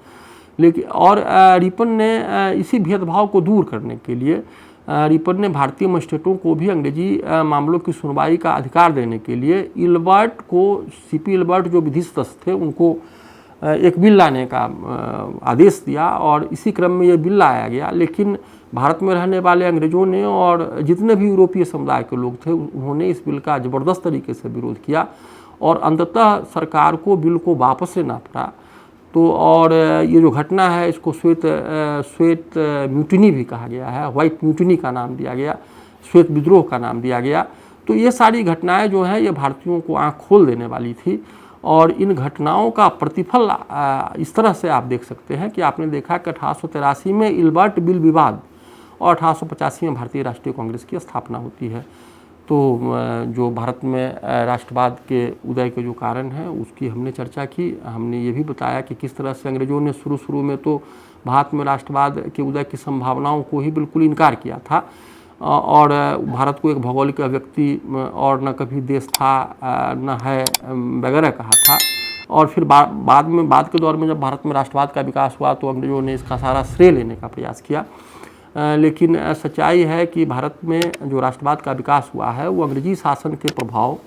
लेकिन और रिपन ने इसी भेदभाव को दूर करने के लिए रिपन ने भारतीय मजिस्ट्रेटों को भी अंग्रेजी मामलों की सुनवाई का अधिकार देने के लिए इल्बर्ट को, CP इल्बर्ट जो विधि सदस्य थे, उनको एक बिल लाने का आदेश दिया, और इसी क्रम में ये बिल लाया गया। लेकिन भारत में रहने वाले अंग्रेज़ों ने और जितने भी यूरोपीय समुदाय के लोग थे, उन्होंने इस बिल का ज़बरदस्त तरीके से विरोध किया, और अंततः सरकार को बिल को वापस लेना पड़ा। तो और ये जो घटना है इसको श्वेत म्यूटिनी भी कहा गया है, व्हाइट म्यूटिनी का नाम दिया गया, श्वेत विद्रोह का नाम दिया गया। तो ये सारी घटनाएं जो हैं ये भारतीयों को आँख खोल देने वाली थी, और इन घटनाओं का प्रतिफल इस तरह से आप देख सकते हैं कि आपने देखा कि 1883 में इल्बर्ट बिल विवाद और 1885 में भारतीय राष्ट्रीय कांग्रेस की स्थापना होती है। तो जो भारत में राष्ट्रवाद के उदय के जो कारण हैं उसकी हमने चर्चा की। हमने ये भी बताया कि किस तरह से अंग्रेज़ों ने शुरू में तो भारत में राष्ट्रवाद के उदय की संभावनाओं को ही बिल्कुल इनकार किया था और भारत को एक भौगोलिक अभिव्यक्ति और न कभी देश था न है वगैरह कहा था। और फिर बाद के दौर में जब भारत में राष्ट्रवाद का विकास हुआ तो अंग्रेज़ों ने इसका सारा श्रेय लेने का प्रयास किया। लेकिन सच्चाई है कि भारत में जो राष्ट्रवाद का विकास हुआ है वो अंग्रेजी शासन के प्रभाव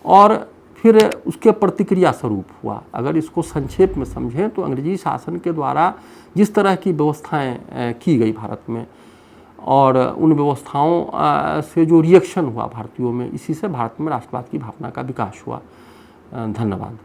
और फिर उसके प्रतिक्रिया स्वरूप हुआ। अगर इसको संक्षेप में समझें तो अंग्रेजी शासन के द्वारा जिस तरह की व्यवस्थाएं की गई भारत में और उन व्यवस्थाओं से जो रिएक्शन हुआ भारतीयों में, इसी से भारत में राष्ट्रवाद की भावना का विकास हुआ। धन्यवाद।